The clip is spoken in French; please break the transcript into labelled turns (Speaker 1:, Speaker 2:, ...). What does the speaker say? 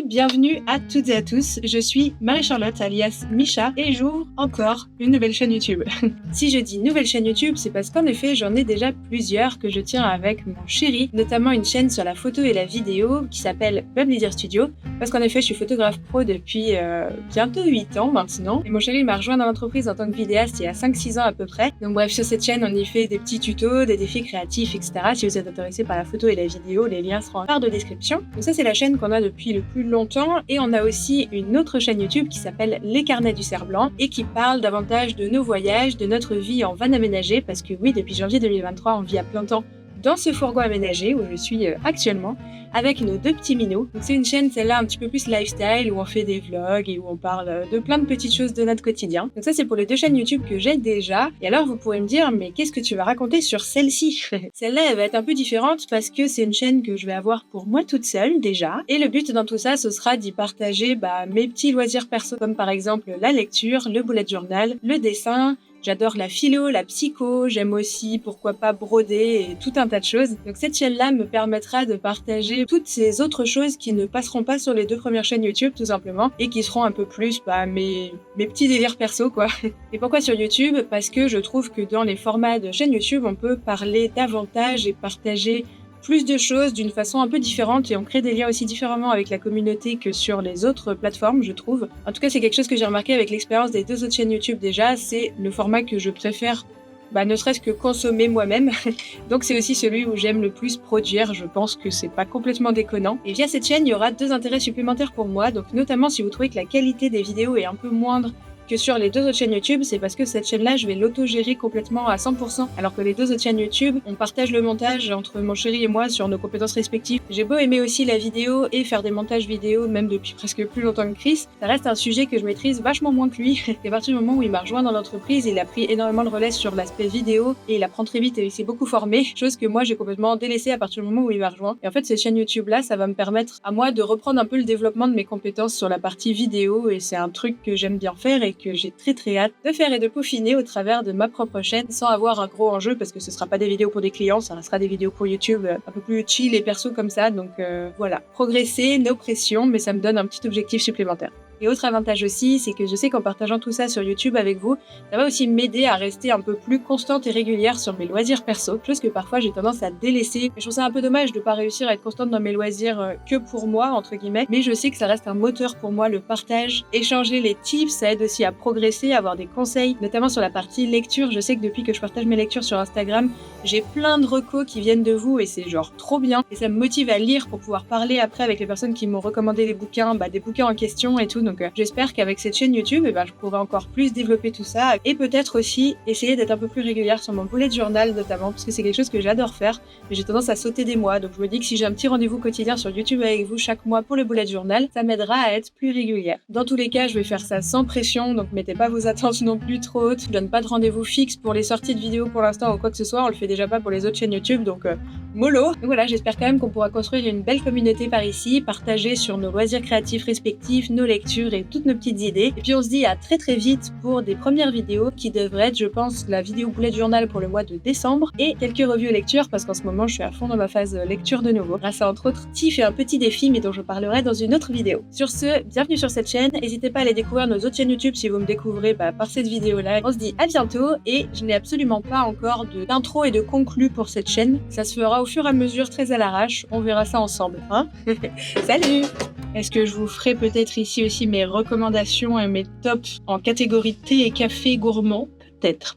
Speaker 1: bienvenue à toutes et à tous. Je suis Marie-Charlotte alias Micha et j'ouvre encore une nouvelle chaîne YouTube. Si je dis nouvelle chaîne YouTube, c'est parce qu'en effet j'en ai déjà plusieurs que je tiens avec mon chéri, notamment une chaîne sur la photo et la vidéo qui s'appelle Bublizer Studio, parce qu'en effet je suis photographe pro depuis bientôt 8 ans maintenant, et mon chéri m'a rejoint dans l'entreprise en tant que vidéaste il y a 5-6 ans à peu près. Donc bref, sur cette chaîne on y fait des petits tutos, des défis créatifs, etc. Si vous êtes intéressé par la photo et la vidéo, les liens seront en barre de description. Donc ça c'est la chaîne qu'on a depuis le plus longtemps, et on a aussi une autre chaîne YouTube qui s'appelle Les Carnets du Cerf-Blanc et qui parle davantage de nos voyages, de notre vie en van aménagé, parce que oui, depuis janvier 2023 on vit à plein temps dans ce fourgon aménagé où je suis actuellement avec nos deux petits minots. Donc c'est une chaîne, celle-là, un petit peu plus lifestyle, où on fait des vlogs et où on parle de plein de petites choses de notre quotidien. Donc ça c'est pour les deux chaînes YouTube que j'ai déjà. Et alors vous pourrez me dire, mais qu'est-ce que tu vas raconter sur celle-ci? Celle-là elle va être un peu différente parce que c'est une chaîne que je vais avoir pour moi toute seule déjà. Et le but dans tout ça, ce sera d'y partager mes petits loisirs perso, comme par exemple la lecture, le bullet journal, le dessin. J'adore la philo, la psycho, j'aime aussi, pourquoi pas, broder et tout un tas de choses. Donc cette chaîne-là me permettra de partager toutes ces autres choses qui ne passeront pas sur les deux premières chaînes YouTube, tout simplement, et qui seront un peu plus mes petits délires perso, quoi. Et pourquoi sur YouTube? Parce que je trouve que dans les formats de chaîne YouTube, on peut parler davantage et partager plus de choses d'une façon un peu différente, et on crée des liens aussi différemment avec la communauté que sur les autres plateformes, je trouve. En tout cas, c'est quelque chose que j'ai remarqué avec l'expérience des deux autres chaînes YouTube déjà, c'est le format que je préfère ne serait-ce que consommer moi-même. Donc c'est aussi celui où j'aime le plus produire, je pense que c'est pas complètement déconnant. Et via cette chaîne, il y aura deux intérêts supplémentaires pour moi, donc notamment si vous trouvez que la qualité des vidéos est un peu moindre que sur les deux autres chaînes YouTube, c'est parce que cette chaîne-là, je vais l'autogérer complètement à 100%, alors que les deux autres chaînes YouTube, on partage le montage entre mon chéri et moi sur nos compétences respectives. J'ai beau aimer aussi la vidéo et faire des montages vidéo, même depuis presque plus longtemps que Chris, ça reste un sujet que je maîtrise vachement moins que lui. Et à partir du moment où il m'a rejoint dans l'entreprise, il a pris énormément le relais sur l'aspect vidéo, et il apprend très vite et il s'est beaucoup formé, chose que moi j'ai complètement délaissée à partir du moment où il m'a rejoint. Et en fait, cette chaîne YouTube-là, ça va me permettre à moi de reprendre un peu le développement de mes compétences sur la partie vidéo, et c'est un truc que j'aime bien faire et que j'ai très hâte de faire et de peaufiner au travers de ma propre chaîne sans avoir un gros enjeu, parce que ce sera pas des vidéos pour des clients, ça restera des vidéos pour YouTube un peu plus chill et perso comme ça. Donc voilà, progresser, no pression, mais ça me donne un petit objectif supplémentaire. Et autre avantage aussi, c'est que je sais qu'en partageant tout ça sur YouTube avec vous, ça va aussi m'aider à rester un peu plus constante et régulière sur mes loisirs perso, chose que parfois j'ai tendance à délaisser. Je trouve ça un peu dommage de pas réussir à être constante dans mes loisirs que pour moi, entre guillemets, mais je sais que ça reste un moteur pour moi, le partage, échanger les tips, ça aide aussi à progresser, à avoir des conseils, notamment sur la partie lecture. Je sais que depuis que je partage mes lectures sur Instagram, j'ai plein de recos qui viennent de vous et c'est genre trop bien, et ça me motive à lire pour pouvoir parler après avec les personnes qui m'ont recommandé les bouquins, des bouquins en question et tout. Donc j'espère qu'avec cette chaîne YouTube, je pourrai encore plus développer tout ça, et peut-être aussi essayer d'être un peu plus régulière sur mon bullet journal notamment, parce que c'est quelque chose que j'adore faire, mais j'ai tendance à sauter des mois. Donc je me dis que si j'ai un petit rendez-vous quotidien sur YouTube avec vous chaque mois pour le bullet journal, ça m'aidera à être plus régulière. Dans tous les cas, je vais faire ça sans pression, donc mettez pas vos attentes non plus trop hautes. Je donne pas de rendez-vous fixe pour les sorties de vidéos pour l'instant ou quoi que ce soit, on le fait déjà pas pour les autres chaînes YouTube, donc mollo. Donc voilà, j'espère quand même qu'on pourra construire une belle communauté par ici, partager sur nos loisirs créatifs respectifs, nos lectures et toutes nos petites idées. Et puis on se dit à très vite pour des premières vidéos qui devraient être, je pense, la vidéo bullet journal pour le mois de décembre et quelques revues lecture, parce qu'en ce moment je suis à fond dans ma phase lecture de nouveau, grâce à entre autres Tiff et un petit défi, mais dont je parlerai dans une autre vidéo. Sur ce, bienvenue sur cette chaîne, n'hésitez pas à aller découvrir nos autres chaînes YouTube si vous me découvrez par cette vidéo là. On se dit à bientôt, et je n'ai absolument pas encore d'intro et de conclu pour cette chaîne, ça se fera au fur et à mesure, très à l'arrache, on verra ça ensemble, hein. Salut! Est-ce que je vous ferai peut-être ici aussi mes recommandations et mes tops en catégorie thé et café gourmand? Peut-être.